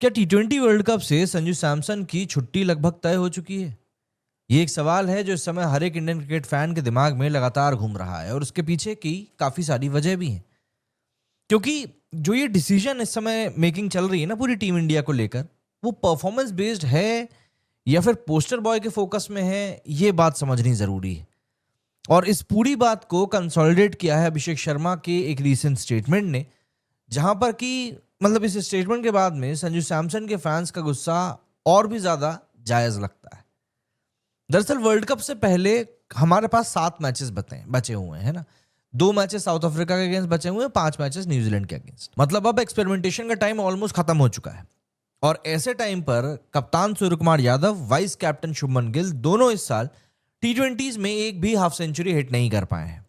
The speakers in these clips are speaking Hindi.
क्या टी20 वर्ल्ड कप से संजू सैमसन की छुट्टी लगभग तय हो चुकी है? ये एक सवाल है जो इस समय हर एक इंडियन क्रिकेट फैन के दिमाग में लगातार घूम रहा है और उसके पीछे की काफी सारी वजह भी हैं। क्योंकि जो ये डिसीजन इस समय मेकिंग चल रही है ना पूरी टीम इंडिया को लेकर, वो परफॉर्मेंस बेस्ड है या फिर पोस्टर बॉय के फोकस में है, ये बात समझनी जरूरी है। और इस पूरी बात को कंसोलिडेट किया है अभिषेक शर्मा के एक रीसेंट स्टेटमेंट ने, जहां पर कि मतलब इस स्टेटमेंट के बाद में संजू सैमसन के फैंस का गुस्सा और भी ज्यादा जायज लगता है। दरअसल वर्ल्ड कप से पहले हमारे पास 7 मैचेस बचे हुए हैं ना। 2 मैचेस साउथ अफ्रीका के अगेंस्ट बचे हुए हैं, 5 मैचेस न्यूजीलैंड के अगेंस्ट। मतलब अब एक्सपेरिमेंटेशन का टाइम ऑलमोस्ट खत्म हो चुका है। और ऐसे टाइम पर कप्तान सूर्यकुमार यादव, वाइस कैप्टन शुभमन गिल दोनों इस साल टी20 में एक भी हाफ सेंचुरी हिट नहीं कर पाए हैं।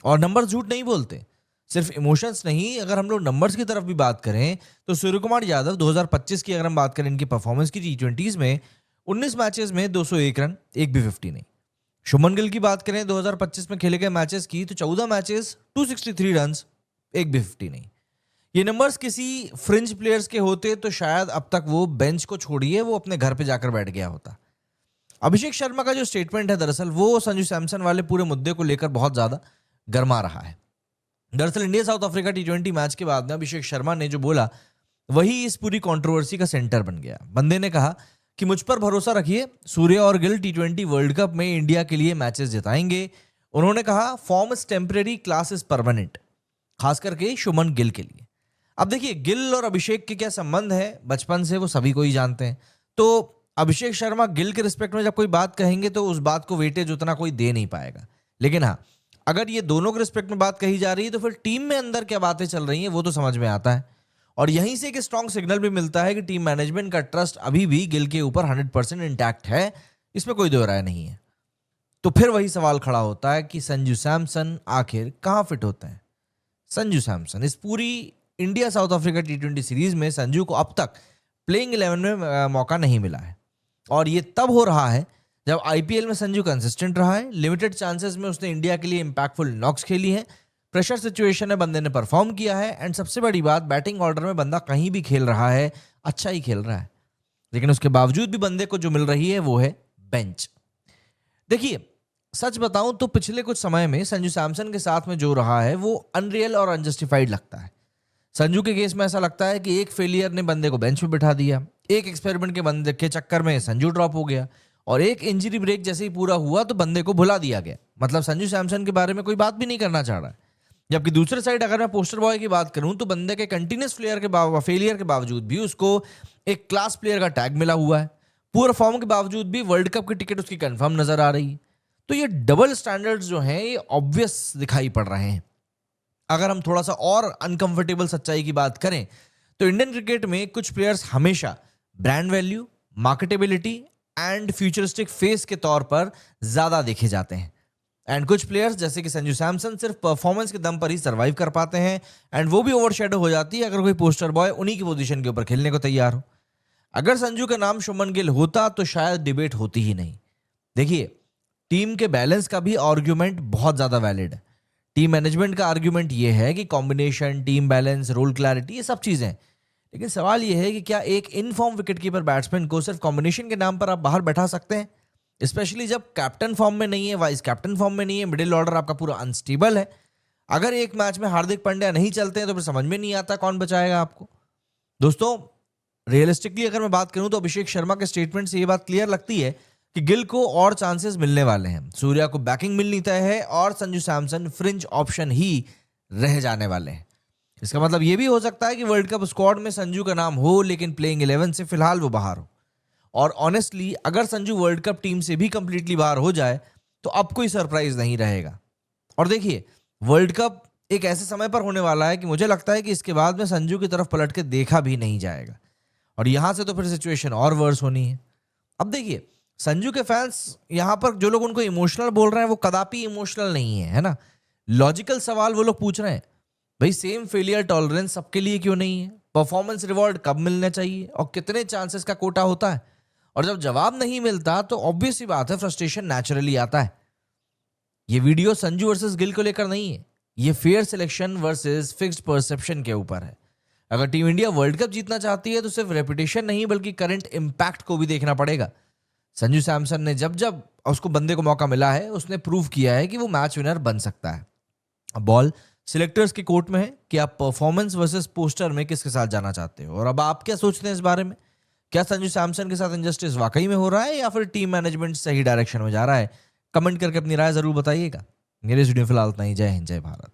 और नंबर झूठ नहीं बोलते, सिर्फ इमोशंस नहीं, अगर हम लोग नंबर्स की तरफ भी बात करें तो सूर्यकुमार यादव 2025 की अगर हम बात करें इनकी परफॉर्मेंस की टी20 में 19 मैचेस में 201 रन, एक भी 50 नहीं। शुभमन गिल की बात करें 2025 में खेले गए मैचेस की तो 14 मैचेस 263 रन, एक भी 50 नहीं। ये नंबर्स किसी फ्रिंज प्लेयर्स के होते तो शायद अब तक वो बेंच को छोड़िए वो अपने घर पे जाकर बैठ गया होता। अभिषेक शर्मा का जो स्टेटमेंट है दरअसल वो संजू सैमसन वाले पूरे मुद्दे को लेकर बहुत ज्यादा गर्मा रहा है। दरअसल इंडिया साउथ अफ्रीका टी20 मैच के बाद में अभिषेक शर्मा ने जो बोला वही इस पूरी कंट्रोवर्सी का सेंटर बन गया। बंदे ने कहा कि मुझ पर भरोसा रखिए, सूर्य और गिल टी20 वर्ल्ड कप में इंडिया के लिए मैचेस जिताएंगे। उन्होंने कहा form is temporary, class is permanent, खास करके शुभमन गिल के लिए। अब देखिए गिल और अभिषेक के क्या संबंध है, बचपन से वो सभी को ही जानते हैं। तो अभिषेक शर्मा गिल के रिस्पेक्ट में जब कोई बात कहेंगे तो उस बात को वेटेज उतना कोई दे नहीं पाएगा। लेकिन हाँ, अगर ये दोनों के रिस्पेक्ट में बात कही जा रही है तो फिर टीम में अंदर क्या बातें चल रही हैं वो तो समझ में आता है। और यहीं से एक स्ट्रॉन्ग सिग्नल भी मिलता है कि टीम मैनेजमेंट का ट्रस्ट अभी भी गिल के ऊपर 100% इंटैक्ट है, इसमें कोई दो राय नहीं है। तो फिर वही सवाल खड़ा होता है कि संजू सैमसन आखिर कहां फिट होते हैं। संजू सैमसन इस पूरी इंडिया साउथ अफ्रीका टी20 सीरीज में संजू को अब तक प्लेइंग 11 में मौका नहीं मिला है। और ये तब हो रहा है जब आईपीएल में संजू कंसिस्टेंट रहा है, लिमिटेड चांसेस में उसने इंडिया के लिए इंपैक्टफुल नॉक्स खेली है, प्रेशर सिचुएशन में बंदे ने परफॉर्म किया है, एंड सबसे बड़ी बात बैटिंग ऑर्डर में बंदा कहीं भी खेल रहा है, अच्छा ही खेल रहा है। लेकिन उसके बावजूद भी बंदे को जो मिल रही है वो है बेंच। देखिए सच बताऊं तो पिछले कुछ समय में संजू सैमसन के साथ में जो रहा है वो अनरियल और अनजस्टिफाइड लगता है। संजू के केस में ऐसा लगता है कि एक फेलियर ने बंदे को बेंच पे बिठा दिया, एक एक्सपेरिमेंट के बंदे के चक्कर में संजू ड्रॉप हो गया, और एक इंजरी ब्रेक जैसे ही पूरा हुआ तो बंदे को भुला दिया गया। मतलब संजू सैमसन के बारे में कोई बात भी नहीं करना चाह रहा है। जबकि दूसरे साइड अगर मैं पोस्टर बॉय की बात करूं तो बंदे के कंटिन्यूस फेलियर के बावजूद भी उसको एक क्लास प्लेयर का टैग मिला हुआ है। पूरा फॉर्म के बावजूद भी वर्ल्ड कप की टिकट उसकी कंफर्म नजर आ रही है। तो ये डबल स्टैंडर्ड्स जो हैं ये ऑब्वियस दिखाई पड़ रहे हैं। अगर हम थोड़ा सा और अनकंफर्टेबल सच्चाई की बात करें तो इंडियन क्रिकेट में कुछ प्लेयर्स हमेशा brand value, marketability and futuristic face के तौर पर ज्यादा देखे जाते हैं। एंड कुछ प्लेयर्स जैसे कि संजू सैमसन सिर्फ परफॉर्मेंस के दम पर ही सर्वाइव कर पाते हैं, एंड वो भी ओवरशैडो हो जाती है अगर कोई पोस्टर बॉय उन्हीं की पोजीशन के ऊपर खेलने को तैयार हो। अगर संजू का नाम शुभमन गिल होता तो शायद डिबेट होती ही नहीं। देखिए टीम के बैलेंस का भी आर्ग्यूमेंट बहुत ज्यादा वैलिड है। टीम मैनेजमेंट का आर्ग्यूमेंट ये है कि combination, team balance, role clarity, ये सब चीजें। लेकिन सवाल ये है कि क्या एक इनफॉर्म विकेटकीपर बैट्समैन को सिर्फ कॉम्बिनेशन के नाम पर आप बाहर बैठा सकते हैं, स्पेशली जब कैप्टन फॉर्म में नहीं है, वाइस कैप्टन फॉर्म में नहीं है, मिडिल ऑर्डर आपका पूरा अनस्टेबल है। अगर एक मैच में हार्दिक पांड्या नहीं चलते हैं तो फिर समझ में नहीं आता कौन बचाएगा आपको। दोस्तों रियलिस्टिकली अगर मैं बात करूं तो अभिषेक शर्मा के स्टेटमेंट से ये बात क्लियर लगती है कि गिल को और चांसेस मिलने वाले हैं, सूर्या को बैकिंग मिलनी तय है, और संजू सैमसन फ्रिंज ऑप्शन ही रह जाने वाले हैं। इसका मतलब ये भी हो सकता है कि वर्ल्ड कप स्क्वाड में संजू का नाम हो लेकिन प्लेइंग 11 से फिलहाल वो बाहर हो। और ऑनेस्टली अगर संजू वर्ल्ड कप टीम से भी कंप्लीटली बाहर हो जाए तो अब कोई सरप्राइज नहीं रहेगा। और देखिए वर्ल्ड कप एक ऐसे समय पर होने वाला है कि मुझे लगता है कि इसके बाद में संजू की तरफ पलट के देखा भी नहीं जाएगा, और यहां से तो फिर सिचुएशन और वर्स होनी है। अब देखिए संजू के फैंस यहां पर जो लोग उनको इमोशनल बोल रहे हैं वो कदापि इमोशनल नहीं है ना। लॉजिकल सवाल वो लोग पूछ रहे हैं, भाई सेम फेलियर टॉलरेंस सबके लिए क्यों नहीं है, परफॉर्मेंस रिवॉर्ड कब मिलना चाहिए, और कितने चांसेस का कोटा होता है। और जब जवाब नहीं मिलता तो ऑब्वियस सी बात है फ्रस्ट्रेशन नेचुरली आता है। ये वीडियो संजू वर्सेस गिल को लेकर नहीं है, ये fair selection versus fixed perception के ऊपर है। अगर टीम इंडिया वर्ल्ड कप जीतना चाहती है तो सिर्फ रेपुटेशन नहीं बल्कि करंट इम्पैक्ट को भी देखना पड़ेगा। संजू सैमसन ने जब जब उसको बंदे को मौका मिला है उसने प्रूव किया है कि वो मैच विनर बन सकता है। अब बॉल सिलेक्टर्स के कोर्ट में है कि आप परफॉर्मेंस वर्सेस पोस्टर में किसके साथ जाना चाहते हो। और अब आप क्या सोचते हैं इस बारे में? क्या संजू सैमसन के साथ इंजस्टिस वाकई में हो रहा है या फिर टीम मैनेजमेंट सही डायरेक्शन में जा रहा है? कमेंट करके अपनी राय जरूर बताइएगा। मेरे वीडियो फिलहाल इतना ही। जय हिंद, जय भारत।